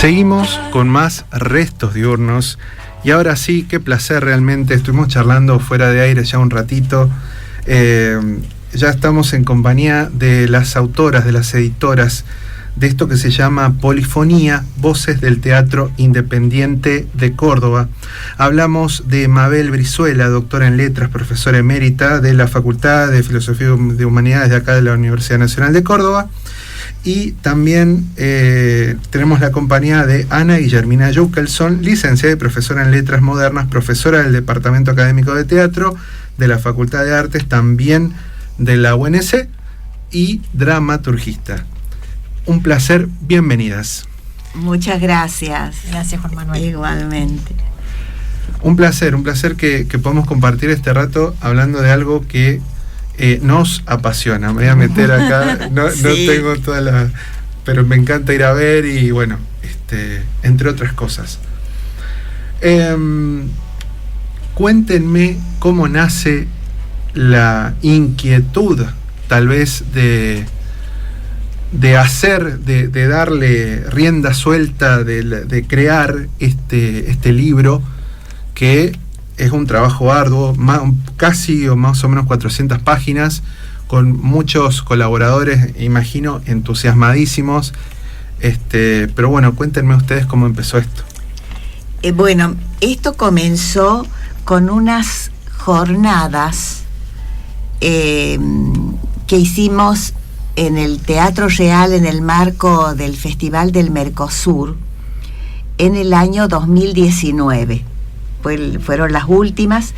Seguimos con más restos diurnos y ahora sí, qué placer realmente. Estuvimos charlando fuera de aire ya un ratito. Ya estamos en compañía de las autoras, de las editoras de esto que se llama Polifonía, Voces del Teatro Independiente de Córdoba. Hablamos de Mabel Brizuela, doctora en letras, profesora emérita de la Facultad de Filosofía de Humanidades de acá de la Universidad Nacional de Córdoba. Y también tenemos la compañía de Ana Guillermina Jukelson, licenciada y profesora en Letras Modernas, profesora del Departamento Académico de Teatro de la Facultad de Artes, también de la UNC, y dramaturgista. Un placer, bienvenidas. Muchas gracias. Gracias, Juan Manuel. Igualmente. Un placer que podamos compartir este rato hablando de algo que nos apasiona. Me voy a meter acá, no tengo toda la... pero me encanta ir a ver y bueno, entre otras cosas. Cuéntenme cómo nace la inquietud, tal vez, de hacer, de darle rienda suelta, de crear este libro, que es un trabajo arduo, casi o más o menos 400 páginas, con muchos colaboradores, imagino, entusiasmadísimos. Pero bueno, cuéntenme ustedes cómo empezó esto. Bueno, esto comenzó con unas jornadas que hicimos en el Teatro Real en el marco del Festival del Mercosur en el año 2019. Fueron las últimas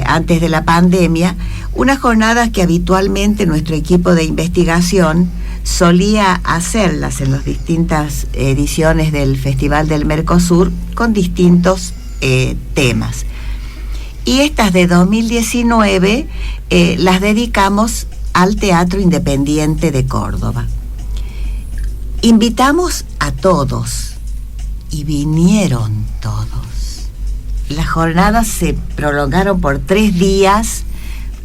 antes de la pandemia, unas jornadas que habitualmente nuestro equipo de investigación solía hacerlas en las distintas ediciones del Festival del Mercosur con distintos temas. Y estas de 2019 las dedicamos al Teatro Independiente de Córdoba. Invitamos a todos y vinieron todos. Las jornadas se prolongaron por 3 días.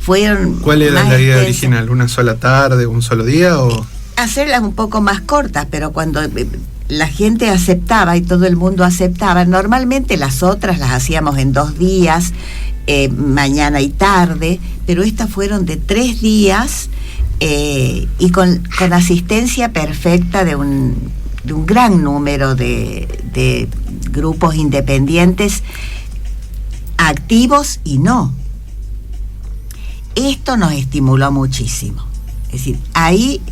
¿Cuál era la idea original? ¿Una sola tarde, un solo día? O hacerlas un poco más cortas, pero cuando la gente aceptaba y todo el mundo aceptaba, normalmente las otras las hacíamos en 2 días, mañana y tarde, pero estas fueron de 3 días y con asistencia perfecta de un gran número de grupos independientes, activos y no. Esto nos estimuló muchísimo. Es decir, ahí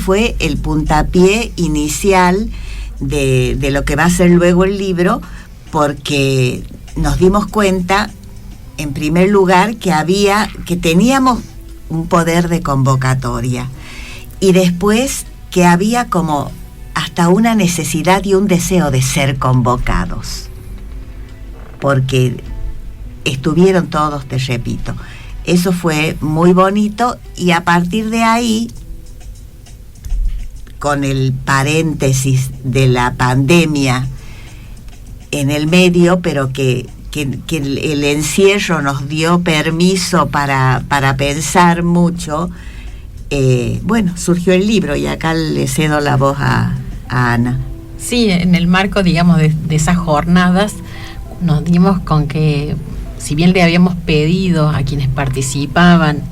fue el puntapié inicial de lo que va a ser luego el libro, porque nos dimos cuenta, en primer lugar, que teníamos un poder de convocatoria, y después que había como hasta una necesidad y un deseo de ser convocados, porque estuvieron todos, te repito. Eso fue muy bonito, y a partir de ahí, con el paréntesis de la pandemia en el medio, pero que el encierro nos dio permiso para pensar mucho, bueno, surgió el libro, y acá le cedo la voz a Ana. Sí, en el marco, digamos, de esas jornadas, nos dimos con que, si bien le habíamos pedido a quienes participaban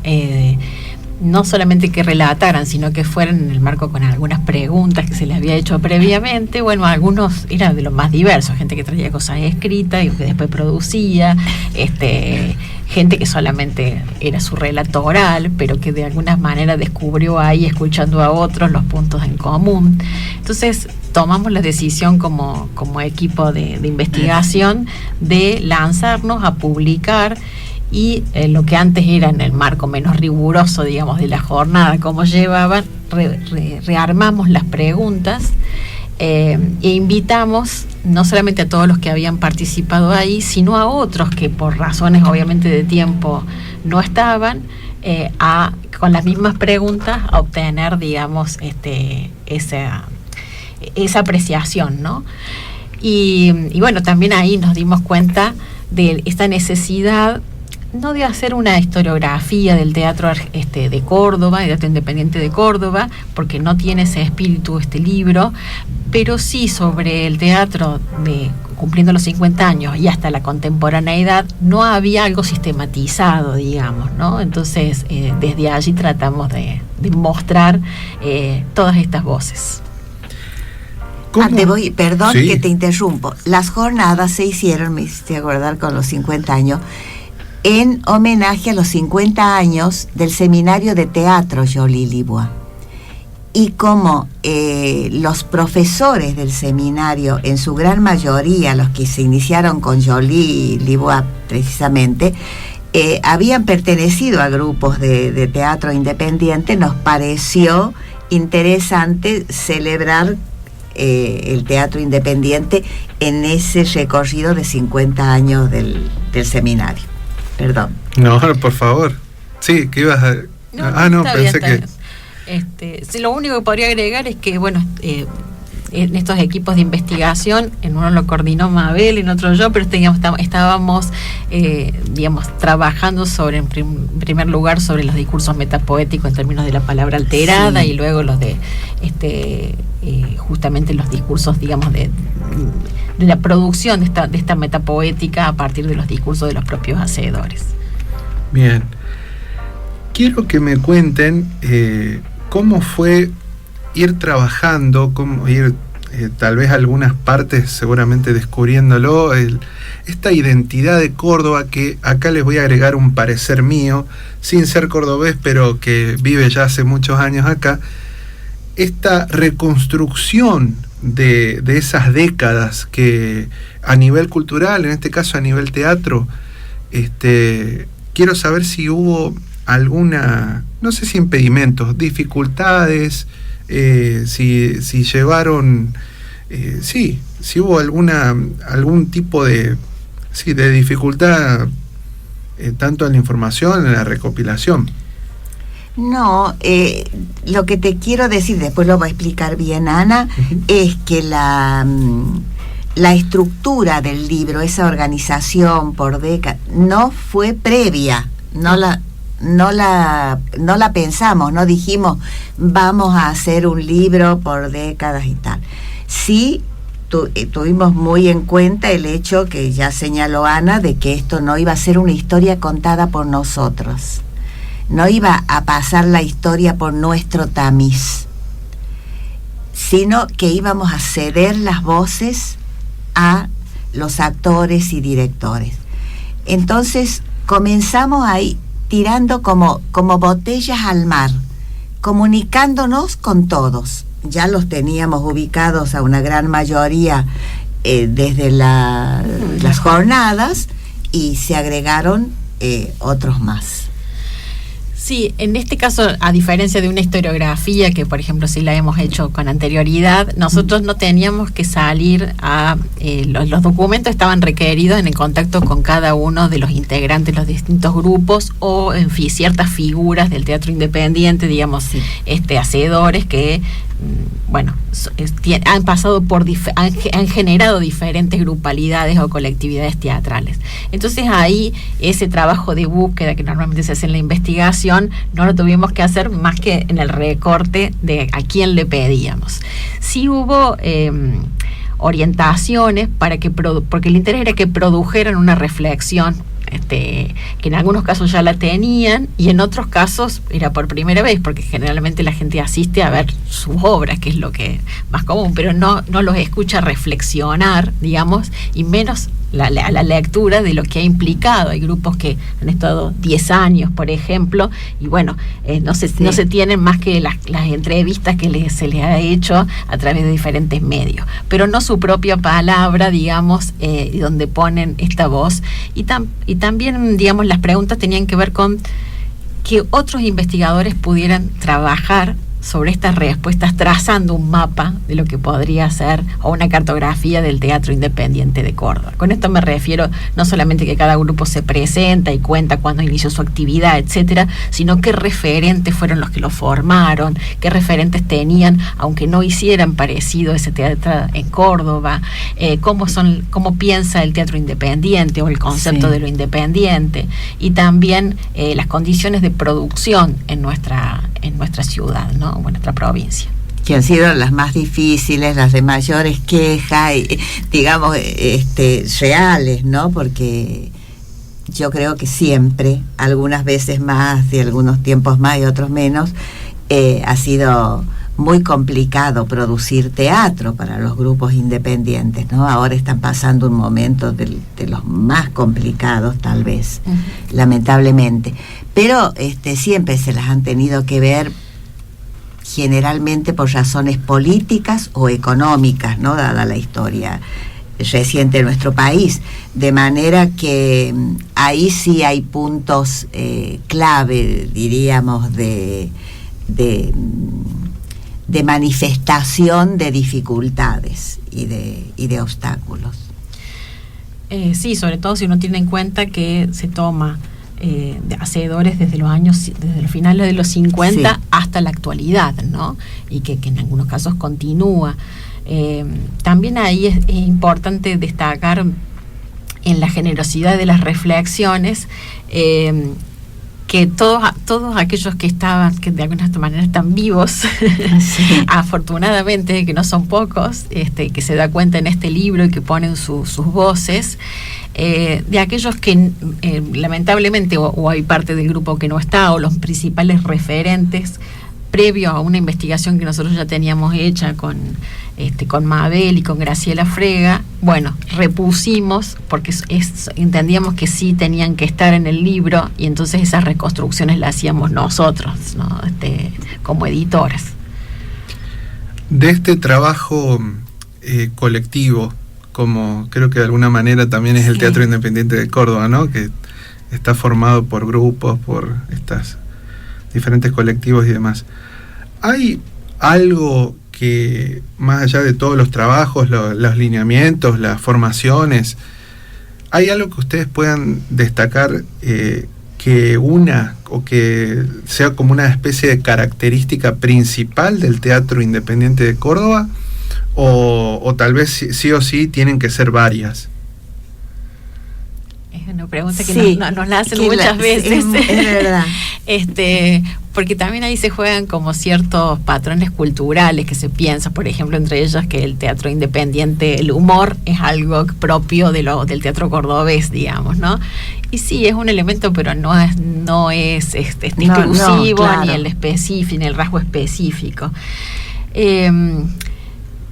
no solamente que relataran, sino que fueran en el marco con algunas preguntas que se les había hecho previamente, bueno, algunos eran de los más diversos, gente que traía cosas escritas y que después producía, gente que solamente era su relato oral, pero que de alguna manera descubrió ahí, escuchando a otros, los puntos en común. Entonces tomamos la decisión como equipo de investigación de lanzarnos a publicar, y lo que antes era en el marco menos riguroso, digamos, de la jornada, como llevaban, rearmamos las preguntas e invitamos no solamente a todos los que habían participado ahí, sino a otros que por razones obviamente de tiempo no estaban, con las mismas preguntas a obtener, digamos, esa apreciación, ¿no? Y bueno, también ahí nos dimos cuenta de esta necesidad no de hacer una historiografía del teatro de Córdoba, el Teatro Independiente de Córdoba, porque no tiene ese espíritu este libro, pero sí sobre el teatro de cumpliendo los 50 años y hasta la contemporaneidad, no había algo sistematizado, digamos, ¿no? Entonces, desde allí tratamos de mostrar todas estas voces. Perdón que te interrumpo. Las jornadas se hicieron, me hiciste acordar, con los 50 años, en homenaje a los 50 años del Seminario de Teatro Joly-Libois. Y como los profesores del seminario, en su gran mayoría, los que se iniciaron con Joly-Libois precisamente, habían pertenecido a grupos de teatro independiente, nos pareció interesante celebrar el teatro independiente en ese recorrido de 50 años del seminario. Perdón. No, por favor. Sí, ¿qué ibas a...? No, pensé que... Sí, lo único que podría agregar es que, bueno, en estos equipos de investigación, en uno lo coordinó Mabel, en otro yo, pero estábamos, trabajando sobre, en primer lugar, sobre los discursos metapoéticos en términos de la palabra alterada, sí, y luego los de, justamente los discursos, digamos, de la producción de esta metapoética a partir de los discursos de los propios hacedores. Bien. Quiero que me cuenten cómo fue ir trabajando, cómo ir tal vez algunas partes seguramente descubriéndolo, esta identidad de Córdoba, que acá les voy a agregar un parecer mío, sin ser cordobés, pero que vive ya hace muchos años acá, esta reconstrucción de esas décadas que a nivel cultural, en este caso a nivel teatro, quiero saber si hubo alguna, no sé si impedimentos, dificultades, si llevaron, si hubo algún tipo de dificultad, tanto en la información, en la recopilación. No, lo que te quiero decir, después lo va a explicar bien Ana, es que la estructura del libro, esa organización por décadas, no fue previa, no la pensamos, no dijimos vamos a hacer un libro por décadas y tal. Sí tuvimos muy en cuenta el hecho que ya señaló Ana, de que esto no iba a ser una historia contada por nosotros, no iba a pasar la historia por nuestro tamiz, sino que íbamos a ceder las voces a los actores y directores. Entonces comenzamos ahí tirando como botellas al mar, comunicándonos con todos. Ya los teníamos ubicados a una gran mayoría desde las jornadas, y se agregaron otros más. Sí, en este caso, a diferencia de una historiografía que, por ejemplo, sí la hemos hecho con anterioridad, nosotros no teníamos que salir a... los documentos estaban requeridos en el contacto con cada uno de los integrantes de los distintos grupos, o en fin, ciertas figuras del teatro independiente, digamos, sí, hacedores que, bueno, han pasado han generado diferentes grupalidades o colectividades teatrales. Entonces ahí ese trabajo de búsqueda que normalmente se hace en la investigación no lo tuvimos que hacer más que en el recorte de a quién le pedíamos. Sí hubo orientaciones porque el interés era que produjeran una reflexión, que en algunos casos ya la tenían y en otros casos era por primera vez, porque generalmente la gente asiste a ver sus obras, que es lo que más común, pero no los escucha reflexionar, digamos, y menos la lectura de lo que ha implicado. Hay grupos que han estado 10 años, por ejemplo, y bueno, no se tienen más que las entrevistas que se les ha hecho a través de diferentes medios, pero no su propia palabra, digamos, donde ponen esta voz. Y también, digamos, las preguntas tenían que ver con que otros investigadores pudieran trabajar sobre estas respuestas, trazando un mapa de lo que podría ser, o una cartografía del teatro independiente de Córdoba. Con esto me refiero no solamente que cada grupo se presenta y cuenta cuándo inició su actividad, etcétera, sino qué referentes fueron los que lo formaron, qué referentes tenían, aunque no hicieran parecido ese teatro en Córdoba, cómo piensa el teatro independiente o el concepto de lo independiente, y también las condiciones de producción en nuestra ciudad, ¿no? O en nuestra provincia. Que han sido las más difíciles, las de mayores quejas, digamos, reales, ¿no? Porque yo creo que siempre, algunas veces más, de algunos tiempos más y otros menos, ha sido muy complicado producir teatro para los grupos independientes, ¿no? Ahora están pasando un momento de los más complicados, tal vez, lamentablemente. Pero siempre se las han tenido que ver generalmente por razones políticas o económicas, ¿no? Dada la historia reciente de nuestro país, de manera que ahí sí hay puntos clave, diríamos, de manifestación de dificultades y de obstáculos. Sí, sobre todo si uno tiene en cuenta que se toma de hacedores desde los finales de los 50 sí, hasta la actualidad, ¿no? Y que en algunos casos continúa. También ahí es importante destacar en la generosidad de las reflexiones que todos aquellos que de alguna manera están vivos, sí, afortunadamente, que no son pocos, que se da cuenta en este libro y que ponen sus voces, de aquellos que lamentablemente o hay parte del grupo que no está, o los principales referentes, previo a una investigación que nosotros ya teníamos hecha con Mabel y con Graciela Frega, bueno, repusimos porque entendíamos que sí tenían que estar en el libro, y entonces esas reconstrucciones las hacíamos nosotros, ¿no? Como editoras. De este trabajo colectivo, como creo que de alguna manera también es el Teatro Independiente de Córdoba, ¿no? Que está formado por grupos, por estas diferentes colectivos y demás. ¿Hay algo que, más allá de todos los trabajos, los lineamientos, las formaciones, hay algo que ustedes puedan destacar que una o que sea como una especie de característica principal del Teatro Independiente de Córdoba? O tal vez sí o sí tienen que ser varias. Es una pregunta que nos la hacen muchas veces. Es verdad. Porque también ahí se juegan como ciertos patrones culturales que se piensa, por ejemplo, entre ellos que el teatro independiente, el humor es algo propio del teatro cordobés, digamos, ¿no? Y sí, es un elemento, pero no es exclusivo, claro, ni el específico, ni el rasgo específico.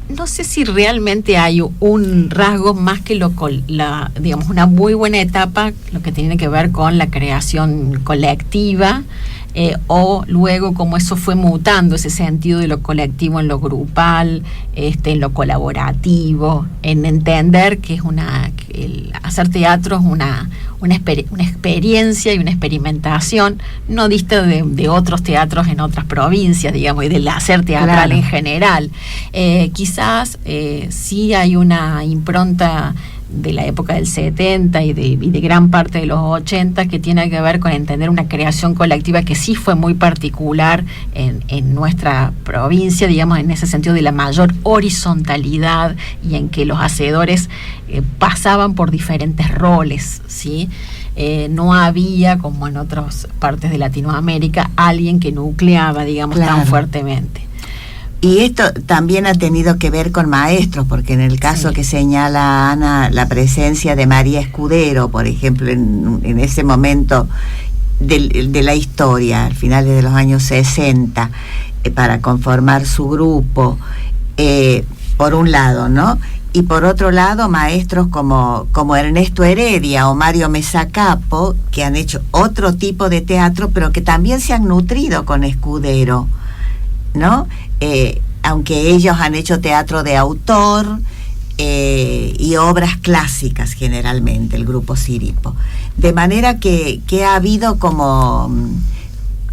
No sé si realmente hay un rasgo más que digamos, una muy buena etapa, lo que tiene que ver con la creación colectiva, o luego como eso fue mutando, ese sentido de lo colectivo en lo grupal, en lo colaborativo, en entender que el hacer teatro es una experiencia y una experimentación no dista de otros teatros en otras provincias, digamos, y del hacer teatral, claro, en general. Quizás sí hay una impronta de la época del 70 y de gran parte de los 80 que tiene que ver con entender una creación colectiva que sí fue muy particular en nuestra provincia, digamos, en ese sentido de la mayor horizontalidad y en que los hacedores pasaban por diferentes roles, ¿sí? No había, como en otras partes de Latinoamérica, alguien que nucleaba, digamos, claro, tan fuertemente. Y esto también ha tenido que ver con maestros, porque en el caso que señala Ana, la presencia de María Escudero, por ejemplo, en ese momento de la historia, al finales de los años 60, para conformar su grupo, por un lado, ¿no? Y por otro lado, maestros como Ernesto Heredia o Mario Mesa Capo, que han hecho otro tipo de teatro, pero que también se han nutrido con Escudero, ¿no? Aunque ellos han hecho teatro de autor y obras clásicas generalmente, el grupo Siripo. De manera que ha habido como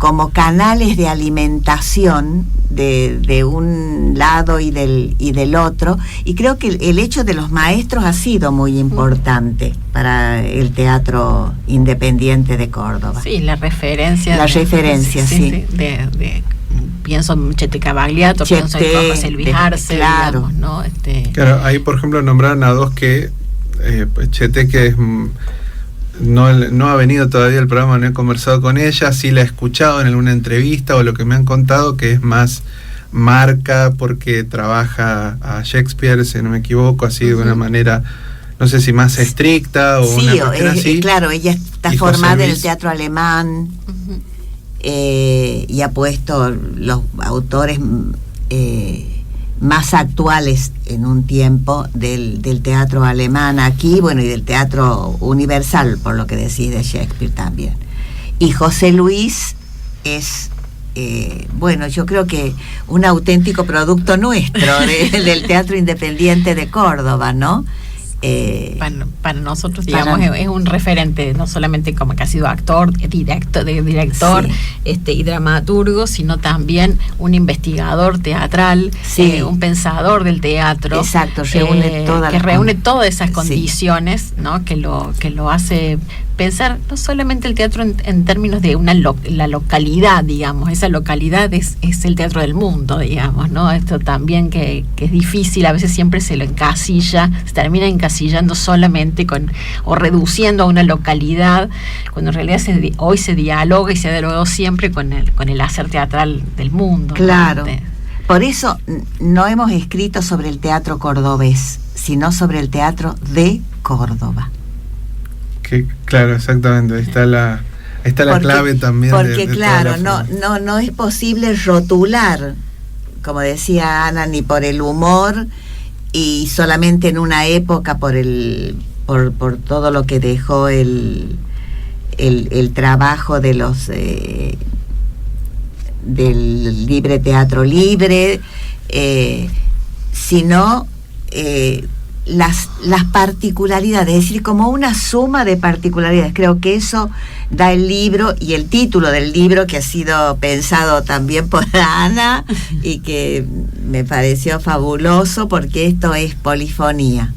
como canales de alimentación de un lado y del otro, y creo que el hecho de los maestros ha sido muy importante para el teatro independiente de Córdoba. Sí, la referencia. La referencia, sí. Pienso en Chete Cavagliato, pienso en José Luis Arce, claro. Digamos, ¿no? Claro, ahí por ejemplo nombraron a dos que Chete, que es no ha venido todavía al programa, no he conversado con ella, sí la he escuchado en alguna entrevista o lo que me han contado, que es más marca porque trabaja a Shakespeare, si no me equivoco, así de una manera, no sé si más estricta o sí, una cuestión así. Claro, ella está formada en el teatro alemán, y ha puesto los autores más actuales en un tiempo del teatro alemán aquí, bueno, y del teatro universal, por lo que decís de Shakespeare también. Y José Luis es, bueno, yo creo que un auténtico producto nuestro del teatro independiente de Córdoba, ¿no? Para nosotros, digamos, es un referente, no solamente como que ha sido actor, director sí. Y dramaturgo, sino también un investigador teatral, sí. Un pensador del teatro. Exacto, reúne todas esas condiciones, sí. ¿no? que lo hace pensar no solamente el teatro en términos de la localidad, digamos, esa localidad es el teatro del mundo, digamos, ¿no? Esto también que es difícil, a veces siempre se lo encasilla, se termina encasillando solamente o reduciendo a una localidad, cuando en realidad hoy se dialoga y se ha dialogado siempre con el hacer teatral del mundo. Claro. ¿No? Por eso no hemos escrito sobre el teatro cordobés, sino sobre el teatro de Córdoba. Claro, exactamente, ahí está la clave también. Porque claro, no es posible rotular, como decía Ana, ni por el humor y solamente en una época por todo lo que dejó el trabajo de los del libre teatro libre, sino las particularidades, es decir, como una suma de particularidades. Creo que eso da el libro y el título del libro, que ha sido pensado también por Ana y que me pareció fabuloso, porque esto es polifonía.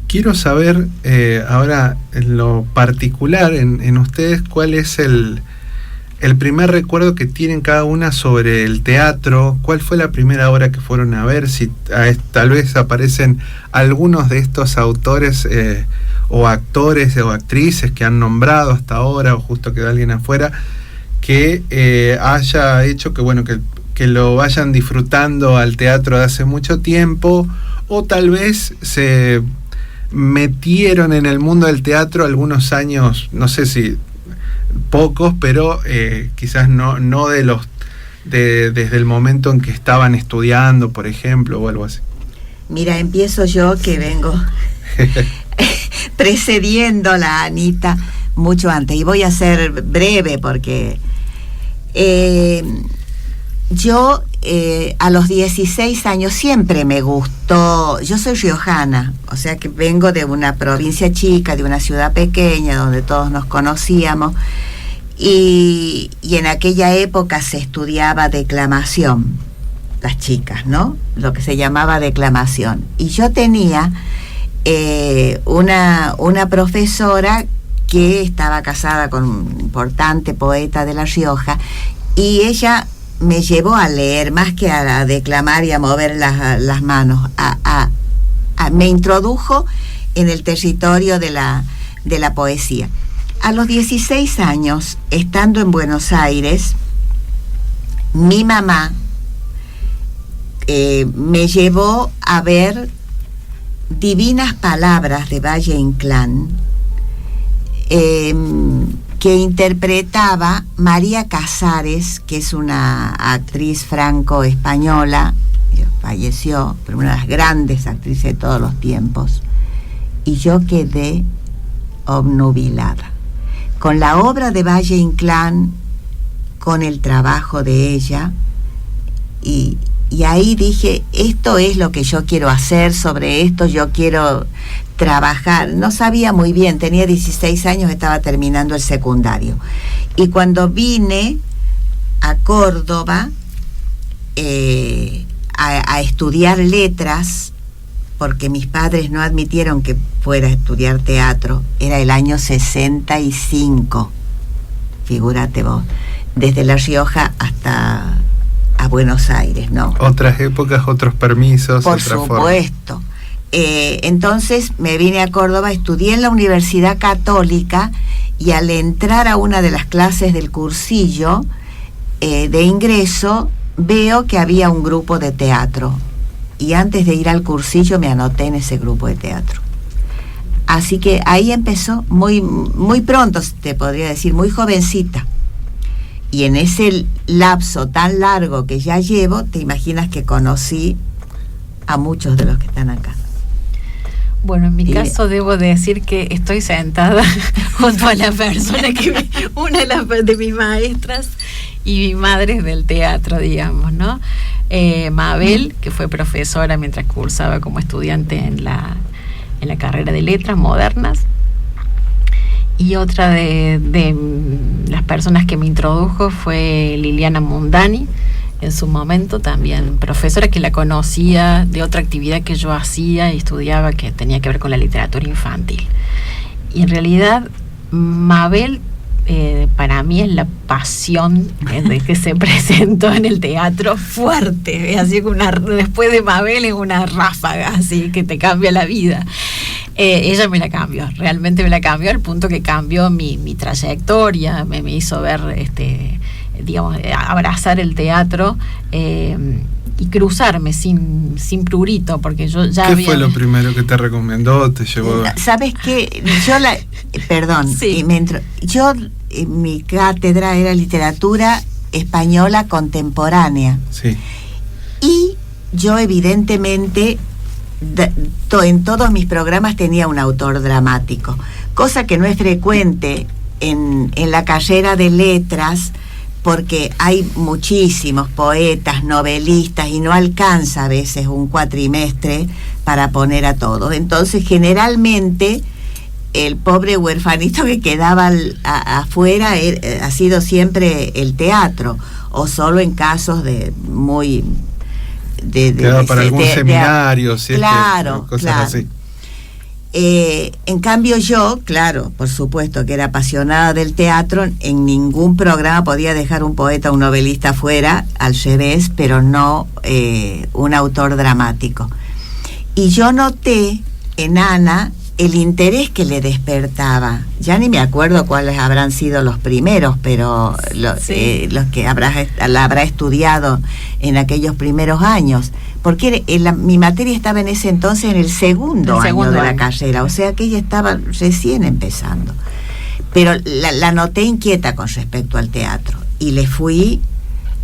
Quiero saber ahora en lo particular en ustedes cuál es el primer recuerdo que tienen cada una sobre el teatro. ¿Cuál fue la primera obra que fueron a ver? Si tal vez aparecen algunos de estos autores o actores o actrices que han nombrado hasta ahora, o justo quedó alguien afuera, que haya hecho que lo vayan disfrutando al teatro de hace mucho tiempo, o tal vez se metieron en el mundo del teatro algunos años, no sé si pocos, pero quizás no de los desde el momento en que estaban estudiando, por ejemplo, o algo así. Mira, empiezo yo, que vengo precediendo la Anita mucho antes, y voy a ser breve porque yo a los 16 años siempre me gustó. Yo soy riojana, o sea que vengo de una provincia chica, de una ciudad pequeña donde todos nos conocíamos, y en aquella época se estudiaba declamación, las chicas, ¿no? Lo que se llamaba declamación. Y yo tenía una profesora que estaba casada con un importante poeta de La Rioja, y ella me llevó a leer más que a declamar y a mover las manos, me introdujo en el territorio de la poesía. A los 16 años, estando en Buenos Aires, mi mamá me llevó a ver Divinas Palabras de Valle Inclán, que interpretaba María Casares, que es una actriz franco-española, falleció, pero una de las grandes actrices de todos los tiempos, y yo quedé obnubilada con la obra de Valle Inclán, con el trabajo de ella, y Y ahí dije, esto es lo que yo quiero hacer, sobre esto yo quiero trabajar. No sabía muy bien, tenía 16 años, estaba terminando el secundario. Y cuando vine a Córdoba a estudiar letras, porque mis padres no admitieron que fuera a estudiar teatro, era el año 65, figúrate vos, desde La Rioja hasta a Buenos Aires, ¿no? Otras épocas, otros permisos, por otra supuesto. Entonces me vine a Córdoba, estudié en la Universidad Católica y al entrar a una de las clases del cursillo de ingreso, veo que había un grupo de teatro. Y antes de ir al cursillo me anoté en ese grupo de teatro. Así que ahí empezó muy, muy pronto, te podría decir, muy jovencita. Y en ese lapso tan largo que ya llevo, te imaginas que conocí a muchos de los que están acá. Bueno, en mi caso debo decir que estoy sentada junto a la persona una de mis maestras y mi madre del teatro, digamos, ¿no? Mabel, que fue profesora mientras cursaba como estudiante en la carrera de letras modernas, y otra de las personas que me introdujo fue Liliana Mundani, en su momento también profesora, que la conocía de otra actividad que yo hacía y estudiaba que tenía que ver con la literatura infantil. Y en realidad Mabel para mí es la pasión de que se presentó en el teatro fuerte, así que después de Mabel es una ráfaga así que te cambia la vida. Ella me la cambió, realmente me la cambió, al punto que cambió mi trayectoria, me hizo ver digamos, abrazar el teatro y cruzarme sin prurito, porque yo ya ¿Qué fue lo primero que te recomendó? ¿Te llevó? ¿Sabes qué? Perdón, sí. Yo, mi cátedra era literatura española contemporánea. Sí. Y yo evidentemente en todos mis programas tenía un autor dramático, cosa que no es frecuente en la carrera de letras, porque hay muchísimos poetas, novelistas, y no alcanza a veces un cuatrimestre para poner a todos. Entonces, generalmente, el pobre huerfanito que quedaba afuera ha sido siempre el teatro, o solo en casos de muy... para algún seminario, claro, cosas claro. así. En cambio yo, claro, por supuesto que era apasionada del teatro, en ningún programa podía dejar un poeta o un novelista fuera, al revés, pero no un autor dramático. Y yo noté en Ana el interés que le despertaba. Ya ni me acuerdo cuáles habrán sido los primeros, pero los que la habrá estudiado en aquellos primeros años, porque mi materia estaba en ese entonces en el segundo año de la carrera, o sea que ella estaba recién empezando. Pero la noté inquieta con respecto al teatro y le fui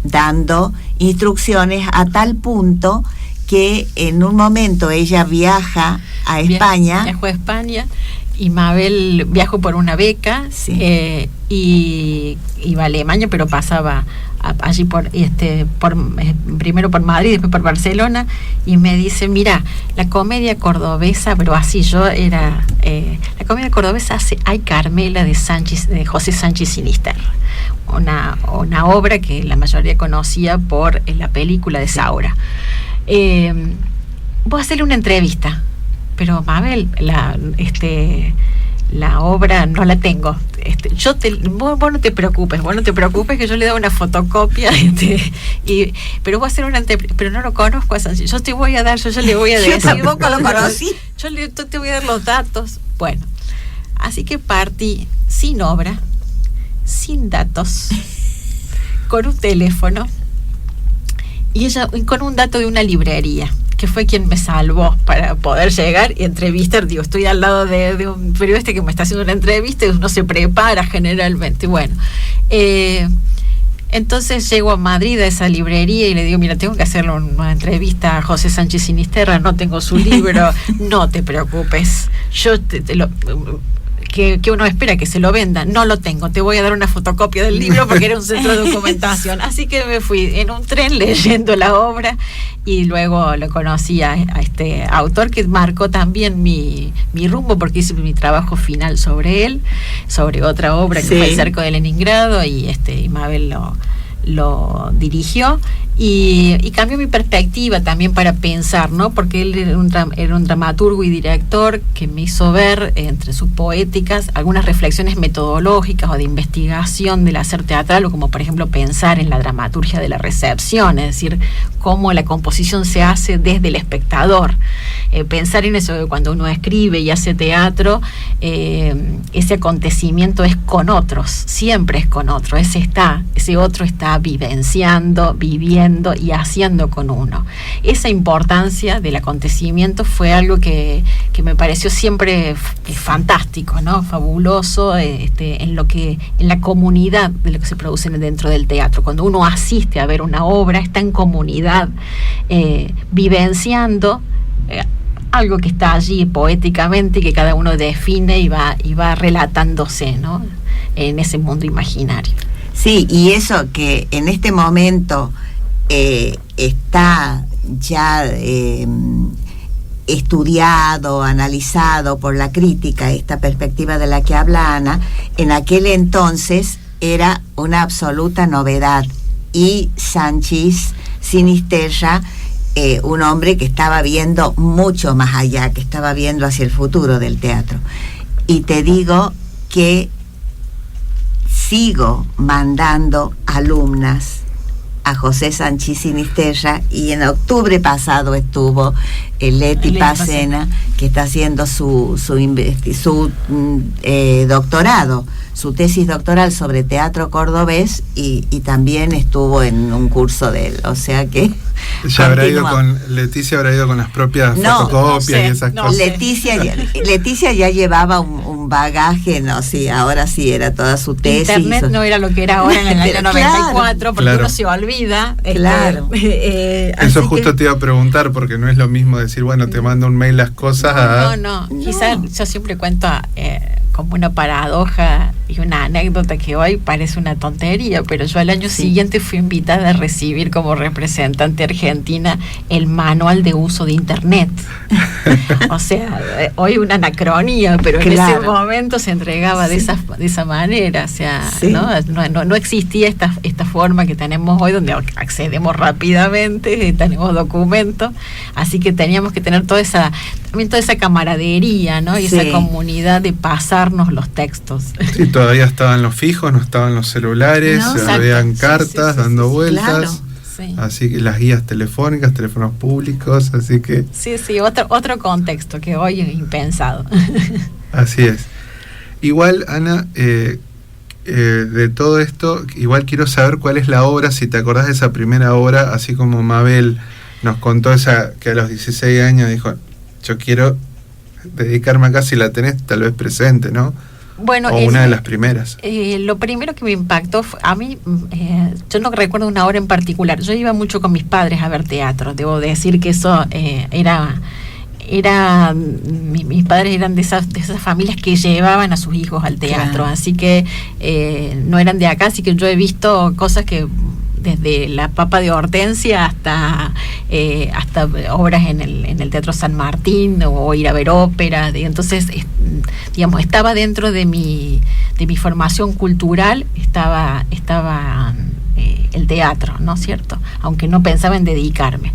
dando instrucciones a tal punto que en un momento ella viaja a España. Viajó a España y Mabel viajó por una beca, sí. Y iba a Alemania, pero pasaba allí primero por Madrid, después por Barcelona, y me dice, mira, la comedia cordobesa, pero así yo era, la comedia cordobesa hace Ay Carmela de José Sánchez Sinisterra, una obra que la mayoría conocía por la película de Saura. Voy a hacerle una entrevista, pero Mabel, la obra no la tengo. Vos no te preocupes que yo le doy una fotocopia, pero voy a hacer una entrevista, pero no lo conozco a Sánchez. Yo le voy a decir. Yo tampoco lo conocí. Yo te voy a dar los datos. Bueno, así que partí sin obra, sin datos, con un teléfono, y ella con un dato de una librería, que fue quien me salvó para poder llegar y entrevistar. Digo, estoy al lado de un periodista que me está haciendo una entrevista y uno se prepara generalmente. Bueno, entonces llego a Madrid, a esa librería, y le digo, mira, tengo que hacerle una entrevista a José Sánchez Sinisterra, no tengo su libro. No te preocupes, yo que uno espera que se lo vendan. No lo tengo, te voy a dar una fotocopia del libro porque era un centro de documentación. Así que me fui en un tren leyendo la obra y luego lo conocí a este autor que marcó también mi rumbo, porque hice mi trabajo final sobre él, sobre otra obra que fue El cerco de Leningrado, y Mabel lo dirigió y cambió mi perspectiva también para pensar, ¿no? Porque él era un dramaturgo y director que me hizo ver entre sus poéticas algunas reflexiones metodológicas o de investigación del hacer teatral, o como por ejemplo pensar en la dramaturgia de la recepción, es decir, cómo la composición se hace desde el espectador, pensar en eso, que cuando uno escribe y hace teatro, ese acontecimiento es con otros, siempre es con otro, ese otro está vivenciando, viviendo y haciendo con uno. Esa importancia del acontecimiento fue algo que me pareció siempre fantástico, ¿no? Fabuloso, en la comunidad de lo que se produce dentro del teatro. Cuando uno asiste a ver una obra, está en comunidad, vivenciando algo que está allí poéticamente y que cada uno define y va relatándose, ¿no? En ese mundo imaginario. Sí, y eso que en este momento está ya estudiado, analizado por la crítica, esta perspectiva de la que habla Ana, en aquel entonces era una absoluta novedad. Y Sanchis Sinisterra, un hombre que estaba viendo mucho más allá, que estaba viendo hacia el futuro del teatro. Y te digo que sigo mandando alumnas a José Sanchis Sinisterra, y en octubre pasado estuvo Leti Pacena, que está haciendo su doctorado, su tesis doctoral sobre teatro cordobés, y también estuvo en un curso de él, o sea que Leticia habrá ido con las propias fotocopias y esas cosas. Leticia ya llevaba un bagaje, ahora sí era toda su tesis. Internet no era lo que era ahora en el año 94, porque uno se olvida. Claro. Eso justo te iba a preguntar, porque no es lo mismo decir, bueno, te mando un mail las cosas. No. Quizás yo siempre cuento como una paradoja y una anécdota que hoy parece una tontería, pero yo al año siguiente fui invitada a recibir como representante argentina el manual de uso de Internet. O sea, hoy una anacronía, pero en ese momento se entregaba de esa manera. O sea, no existía esta forma que tenemos hoy, donde accedemos rápidamente, tenemos documentos, así que teníamos que tener toda esa camaradería, ¿no? Y esa comunidad de pasarnos los textos. Sí, todavía estaban los fijos, no estaban los celulares, habían cartas dando vueltas. Claro. Sí. Así que las guías telefónicas, teléfonos públicos, así que... Sí, otro contexto que hoy es impensado. Así es. Igual, Ana, de todo esto, igual quiero saber cuál es la obra, si te acordás de esa primera obra, así como Mabel nos contó que a los 16 años dijo, yo quiero dedicarme acá, si la tenés tal vez presente, ¿no? Bueno, o una de las primeras. Lo primero que me impactó fue, a mí, yo no recuerdo una obra en particular. Yo iba mucho con mis padres a ver teatro. Debo decir que eso mis padres eran de esas familias que llevaban a sus hijos al teatro, así que no eran de acá, así que yo he visto cosas que desde La Papa de Hortensia hasta obras en el Teatro San Martín, o ir a ver ópera. Entonces, digamos, estaba dentro de mi formación cultural, estaba el teatro, ¿no es cierto? Aunque no pensaba en dedicarme.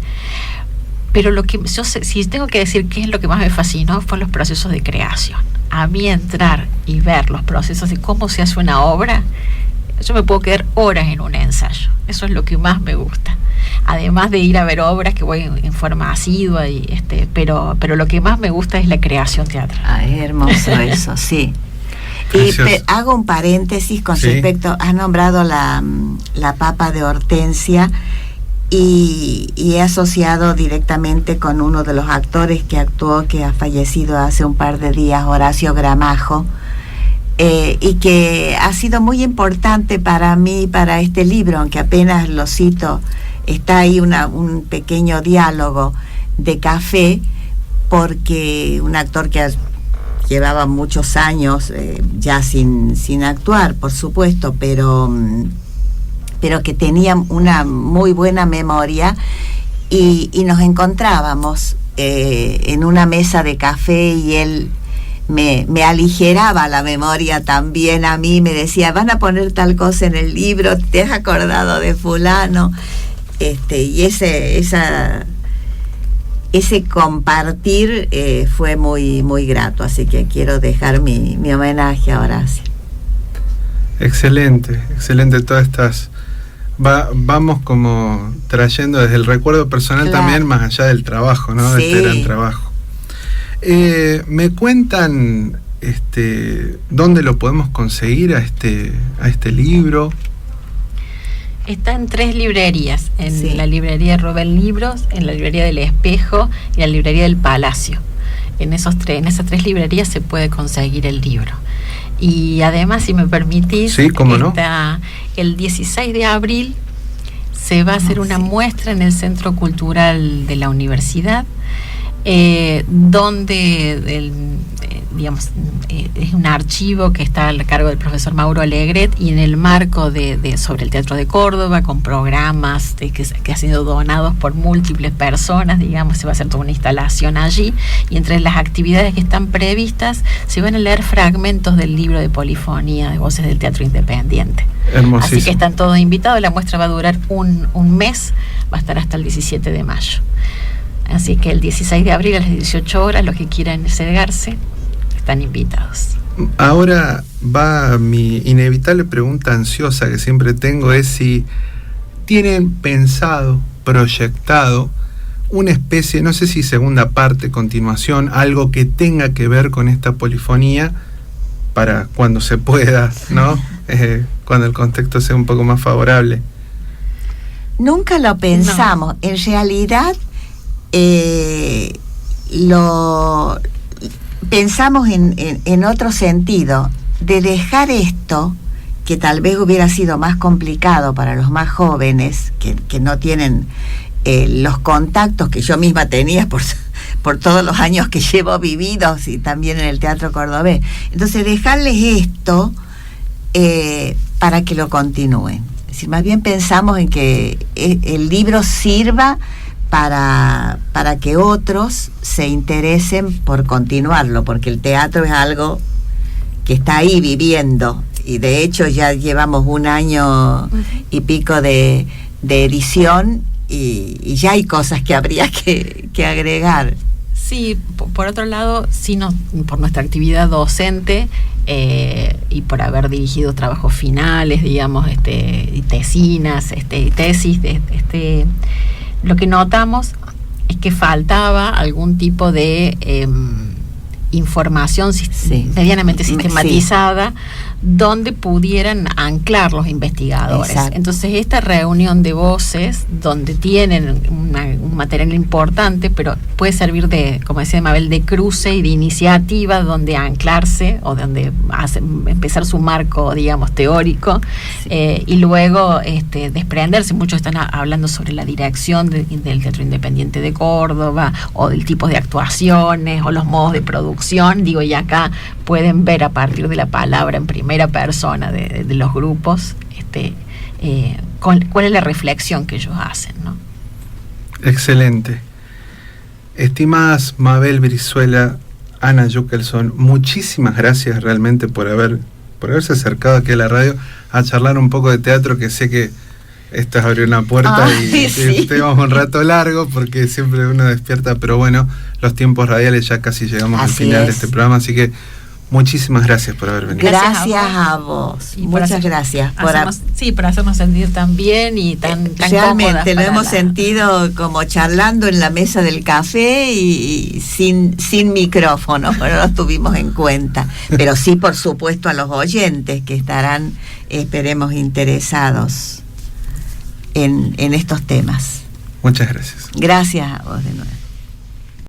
Pero lo que yo sé, si tengo que decir qué es lo que más me fascinó, fue los procesos de creación. A mí entrar y ver los procesos de cómo se hace una obra, yo me puedo quedar horas en un ensayo. Eso es lo que más me gusta. Además de ir a ver obras, que voy en forma asidua, pero lo que más me gusta es la creación teatral. Es hermoso eso, sí. Y hago un paréntesis con respecto, has nombrado la Papa de Hortensia, y he asociado directamente con uno de los actores que actuó, que ha fallecido hace un par de días, Horacio Gramajo, y que ha sido muy importante para mí, para este libro, aunque apenas lo cito. Está ahí un pequeño diálogo de café, porque un actor que llevaba muchos años ya sin actuar, por supuesto, pero que tenía una muy buena memoria, y nos encontrábamos en una mesa de café, y él me aligeraba la memoria también a mí, me decía, van a poner tal cosa en el libro, ¿te has acordado de fulano? Y ese compartir fue muy, muy grato, así que quiero dejar mi homenaje a Horacio. Excelente todas estas... vamos como trayendo desde el recuerdo personal, claro, también más allá del trabajo, ¿no? Sí. De este gran trabajo. ¿Me cuentan dónde lo podemos conseguir a este libro? Está en 3 librerías, en la librería Robel Libros, en la librería del Espejo y la librería del Palacio. En esas 3 librerías se puede conseguir el libro. Y además, si me permitís, sí, ¿cómo no? El 16 de abril se va a hacer una muestra en el Centro Cultural de la Universidad, donde es un archivo que está a cargo del profesor Mauro Alegret, y en el marco sobre el Teatro de Córdoba, con programas que han sido donados por múltiples personas, se va a hacer toda una instalación allí, y entre las actividades que están previstas se van a leer fragmentos del libro de polifonía de voces del Teatro Independiente. Hermosísimo. Así que están todos invitados. La muestra va a durar un mes, va a estar hasta el 17 de mayo. Así que el 16 de abril a las 18 horas, los que quieran cegarse están invitados. Ahora va mi inevitable pregunta ansiosa que siempre tengo, es si tienen pensado, proyectado una especie, no sé si segunda parte, continuación, algo que tenga que ver con esta polifonía, para cuando se pueda, ¿no? Cuando el contexto sea un poco más favorable. Nunca lo pensamos. No. En realidad lo pensamos en otro sentido, de dejar esto, que tal vez hubiera sido más complicado para los más jóvenes, que no tienen los contactos que yo misma tenía por todos los años que llevo vividos, y también en el Teatro Cordobés. Entonces, dejarles esto para que lo continúen. Es decir, más bien pensamos en que el libro sirva para que otros se interesen por continuarlo, porque el teatro es algo que está ahí viviendo, y de hecho ya llevamos 1 año y pico de edición, y ya hay cosas que habría que agregar. Sí, por otro lado, sí, por nuestra actividad docente y por haber dirigido trabajos finales, y tesinas, tesis, lo que notamos es que faltaba algún tipo de información medianamente sistematizada, donde pudieran anclar los investigadores. Exacto. Entonces, esta reunión de voces, donde tienen un material importante, pero puede servir de, como decía Mabel, de cruce y de iniciativa, donde anclarse, o donde empezar su marco, teórico, y luego desprenderse. Muchos están hablando sobre la dirección del Teatro Independiente de Córdoba, o del tipo de actuaciones, o los modos de producción, y acá pueden ver, a partir de la palabra en primera persona de los grupos, cuál es la reflexión que ellos hacen, ¿no? Excelente. Estimadas Mabel Brizuela, Ana Jukelsson, muchísimas gracias realmente por haberse acercado aquí a la radio a charlar un poco de teatro, que sé que esto es abrir una puerta y tenemos un rato largo, porque siempre uno despierta, pero bueno, los tiempos radiales ya casi llegamos al final de este programa, así que muchísimas gracias por haber venido. Gracias a vos. Muchas gracias. Por hacernos sentir tan bien y tan realmente lo hemos sentido como charlando en la mesa del café, y sin micrófono, pero no lo tuvimos en cuenta. Pero sí, por supuesto, a los oyentes que estarán, esperemos, interesados en estos temas. Muchas gracias. Gracias a vos de nuevo.